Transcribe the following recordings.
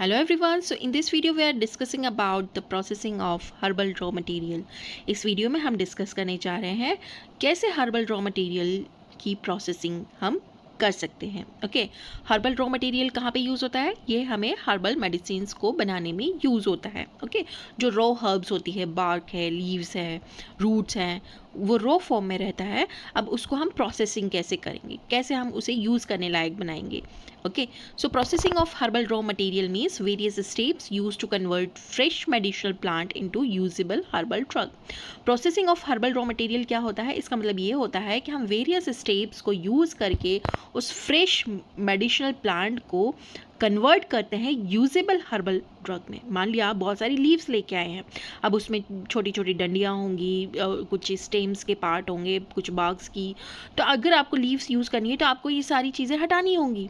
Hello everyone, so in this video we are discussing about the processing of herbal raw material. इस video में हम discuss करने जा रहे हैं कैसे हर्बल रॉ मटेरियल की प्रोसेसिंग हम कर सकते हैं। ओके, हर्बल रॉ मटेरियल कहाँ पे यूज़ होता है? ये हमें हर्बल मेडिसिन्स को बनाने में यूज़ होता है। ओके, जो रॉ हर्ब्स होती है, बार्क है, लीव्स है, रूट्स हैं, वो रॉ फॉर्म में रहता है। अब उसको हम प्रोसेसिंग कैसे करेंगे, कैसे हम उसे यूज़ करने लायक बनाएंगे। Okay, so processing of herbal raw material means various steps used to convert fresh medicinal plant into usable herbal drug. Processing of herbal raw material क्या होता है? इसका मतलब ये होता है कि हम various steps को यूज़ करके उस fresh medicinal plant को कन्वर्ट करते हैं यूजेबल हर्बल ड्रग में। मान लिया आप बहुत सारी लीव्स लेके आए हैं, अब उसमें छोटी छोटी डंडियाँ होंगी, कुछ स्टेम्स के पार्ट होंगे, कुछ बाग्स की, तो अगर आपको लीव्स यूज़ करनी है तो आपको ये सारी चीज़ें हटानी होंगी।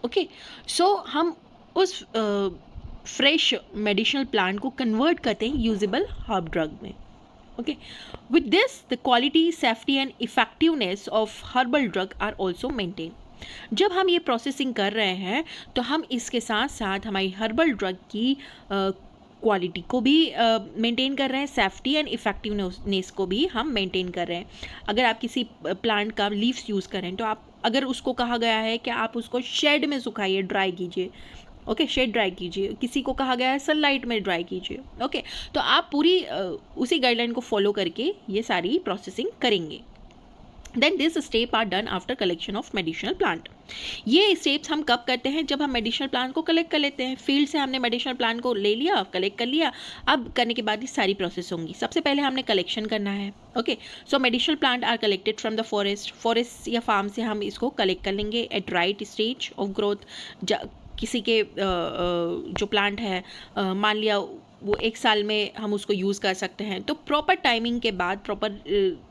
ओके, सो हम उस फ्रेश मेडिसिनल प्लांट को कन्वर्ट करते हैं यूजेबल हर्ब ड्रग में। Okay, with this the quality, safety and effectiveness of herbal drug are also maintain. जब हम ये प्रोसेसिंग कर रहे हैं तो हम इसके साथ साथ हमारी हर्बल ड्रग की क्वालिटी को भी मेंटेन कर रहे हैं, सेफ्टी एंड इफेक्टिवनेस को भी हम मेंटेन कर रहे हैं। अगर आप किसी प्लांट का लीव्स यूज़ करें तो आप, अगर उसको कहा गया है कि आप उसको शेड में सुखाइए, ड्राई कीजिए, ओके, शेड ड्राई कीजिए, किसी को कहा गया है सनलाइट में ड्राई कीजिए, ओके, तो आप पूरी उसी गाइडलाइन को फॉलो करके ये सारी प्रोसेसिंग करेंगे। Then this step are done after collection of medicinal plant. ये स्टेप्स हम कब करते हैं? जब हम मेडिसिनल प्लांट को कलेक्ट कर लेते हैं। फील्ड से हमने मेडिसिनल प्लांट को ले लिया, कलेक्ट कर लिया, अब करने के बाद ये सारी प्रोसेस होंगी। सबसे पहले हमने कलेक्शन करना है। Okay, so medicinal plant are collected from the forest या फार्म से हम इसको कलेक्ट कर लेंगे at right stage of growth. किसी के जो प्लांट है, मान लिया वो 1 साल में हम उसको यूज़ कर सकते हैं, तो प्रॉपर टाइमिंग के बाद, प्रॉपर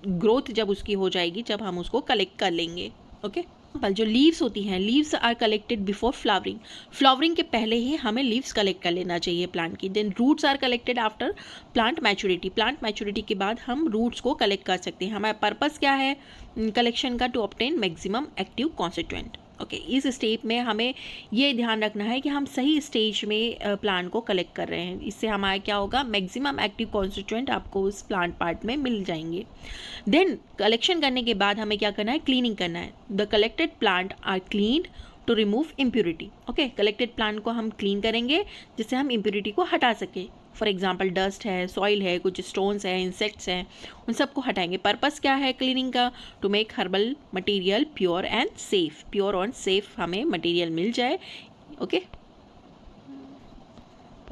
ग्रोथ जब उसकी हो जाएगी, जब हम उसको कलेक्ट कर लेंगे। ओके, जो लीव्स होती हैं, leaves are collected before flowering. Flowering के पहले ही हमें लीव्स कलेक्ट कर लेना चाहिए प्लांट की। Then roots are collected after plant maturity. Plant maturity के बाद हम रूट्स को कलेक्ट कर सकते हैं। हमारा पर्पस क्या है कलेक्शन का? To obtain maximum active constituent. Okay, इस स्टेप में हमें ये ध्यान रखना है कि हम सही स्टेज में प्लांट को कलेक्ट कर रहे हैं। इससे हमारा क्या होगा? मैक्सिमम एक्टिव कॉन्स्टिट्यूएंट आपको उस प्लांट पार्ट में मिल जाएंगे। देन कलेक्शन करने के बाद हमें क्या करना है? क्लीनिंग करना है। The collected plant are cleaned to remove impurity. Okay, collected plant को हम क्लीन करेंगे जिससे हम इम्प्योरिटी को हटा सकें। फॉर एग्जाम्पल डस्ट है, सॉइल है, कुछ स्टोन्स हैं, इंसेक्ट्स हैं, उन सबको हटाएंगे। पर्पस क्या है क्लीनिंग का? To make herbal material pure and safe. Pure और सेफ हमें मटेरियल मिल जाए। ओके,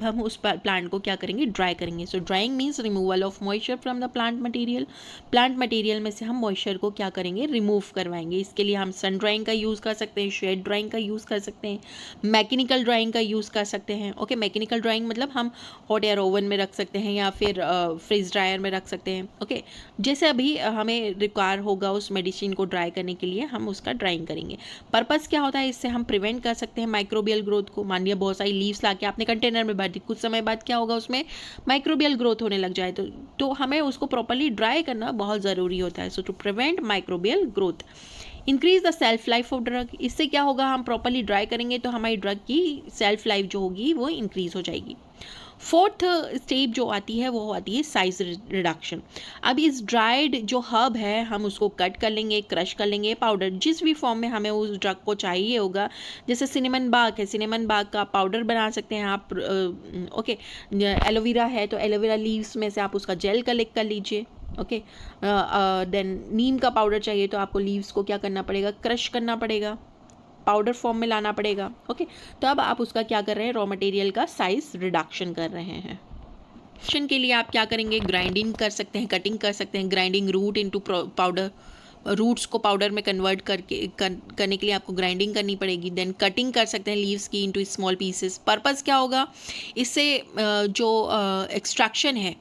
हम उस प्लांट को क्या करेंगे? ड्राई करेंगे। सो drawing means removal of moisture from the plant material. Plant material में से हम मॉइस्चर को क्या करेंगे? रिमूव करवाएंगे। इसके लिए हम सन ड्राइंग का यूज़ कर सकते हैं, शेड ड्राइंग का यूज़ कर सकते हैं, मैकेनिकल ड्राइंग का यूज़ कर सकते हैं। ओके, मैकेनिकल ड्राइंग मतलब हम हॉट एयर ओवन में रख सकते हैं या फिर फ्रीज ड्रायर में रख सकते हैं। ओके, जैसे अभी हमें रिक्वायर होगा उस मेडिसिन को ड्राई करने के लिए, हम उसका ड्राइंग करेंगे। पर्पस क्या होता है? इससे हम प्रिवेंट कर सकते हैं माइक्रोबियल ग्रोथ को। मान लिया बहुत सारी लीव्स ला के आपने कंटेनर में भर दी, कुछ समय बाद क्या होगा? उसमें माइक्रोबियल ग्रोथ होने लग जाए, तो हमें उसको प्रॉपर्ली ड्राई करना बहुत ज़रूरी होता है। So to prevent microbial growth, increase the shelf life of drug. इससे क्या होगा? हम प्रॉपर्ली ड्राई करेंगे तो हमारी ड्रग की सेल्फ लाइफ जो होगी वो इंक्रीज हो जाएगी। फोर्थ स्टेप जो आती है वो आती है साइज रिडक्शन। अब इस ड्राइड जो हर्ब है हम उसको कट कर लेंगे, क्रश कर लेंगे, पाउडर जिस भी फॉर्म में हमें उस ड्रग को चाहिए होगा। जैसे सिनेमन बाग है, सिनेमन बाग का पाउडर बना सकते हैं आप। ओके, एलोवेरा है तो एलोवेरा लीव्स में से आप उसका जेल कलेक्ट कर लीजिए। ओके, देन नीम का पाउडर चाहिए तो आपको लीव्स को क्या करना पड़ेगा? क्रश करना पड़ेगा, पाउडर फॉर्म में लाना पड़ेगा। ओके, तो अब आप उसका क्या कर रहे हैं? रॉ मटेरियल का साइज रिडक्शन कर रहे हैं। रिडक्शन के लिए आप क्या करेंगे? ग्राइंडिंग कर सकते हैं, कटिंग कर सकते हैं। Grinding root into powder, roots को पाउडर में कन्वर्ट करने के लिए आपको ग्राइंडिंग करनी पड़ेगी। देन कटिंग कर सकते हैं लीव्स की इनटू स्मॉल पीसेस। पर्पस क्या होगा? इससे जो एक्सट्रैक्शन है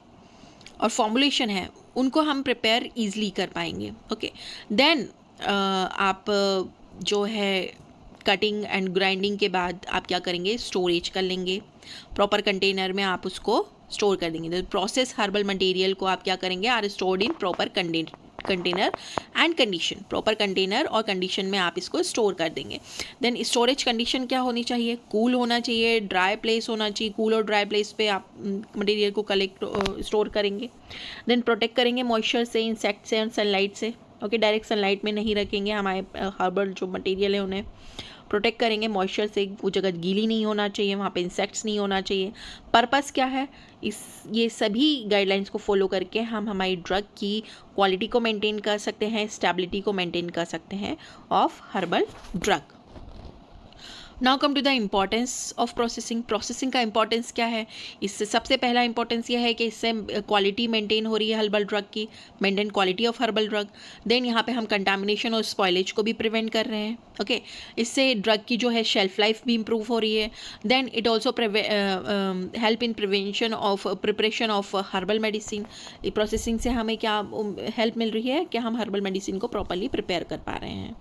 और फॉर्मुलेशन है उनको हम प्रिपेयर ईजिली कर पाएंगे। ओके, देन आप जो है कटिंग एंड ग्राइंडिंग के बाद आप क्या करेंगे? स्टोरेज कर लेंगे, प्रॉपर कंटेनर में आप उसको स्टोर कर देंगे। तो प्रोसेस हर्बल मटेरियल को आप क्या करेंगे? Are stored in proper container and condition, proper container और कंडीशन में आप इसको स्टोर कर देंगे। देन स्टोरेज कंडीशन क्या होनी चाहिए, कूल होना चाहिए, ड्राई प्लेस होना चाहिए, कूल और ड्राई प्लेस पे आप मटेरियल को कलेक्ट स्टोर करेंगे। देन प्रोटेक्ट करेंगे मॉइस्चर से, इंसेक्ट से और सनलाइट से। ओके, डायरेक्ट सनलाइट में नहीं रखेंगे, हमारे हर्बल जो मटेरियल है उन्हें प्रोटेक्ट करेंगे मॉइस्चर से, वो जगह गीली नहीं होना चाहिए, वहाँ पे इंसेक्ट्स नहीं होना चाहिए। पर्पस क्या है, ये सभी गाइडलाइंस को फॉलो करके हम हमारी ड्रग की क्वालिटी को मेंटेन कर सकते हैं, स्टेबिलिटी को मेंटेन कर सकते हैं of herbal drug. Now come to the importance of processing. प्रोसेसिंग का इंपॉर्टेंस क्या है, इससे सबसे पहला इंपॉर्टेंस यह है कि इससे क्वालिटी मेंटेन हो रही है हर्बल ड्रग की, maintain quality of herbal drug. Then यहाँ पे हम कंटामिनेशन और स्पॉइलेज को भी प्रिवेंट कर रहे हैं। ओके, इससे ड्रग की जो है शेल्फ लाइफ भी इंप्रूव हो रही है। Then it also help in prevention of preparation of herbal medicine. Processing से हमें क्या हेल्प मिल रही है कि हम हर्बल मेडिसिन को प्रॉपरली प्रिपेयर कर पा रहे हैं।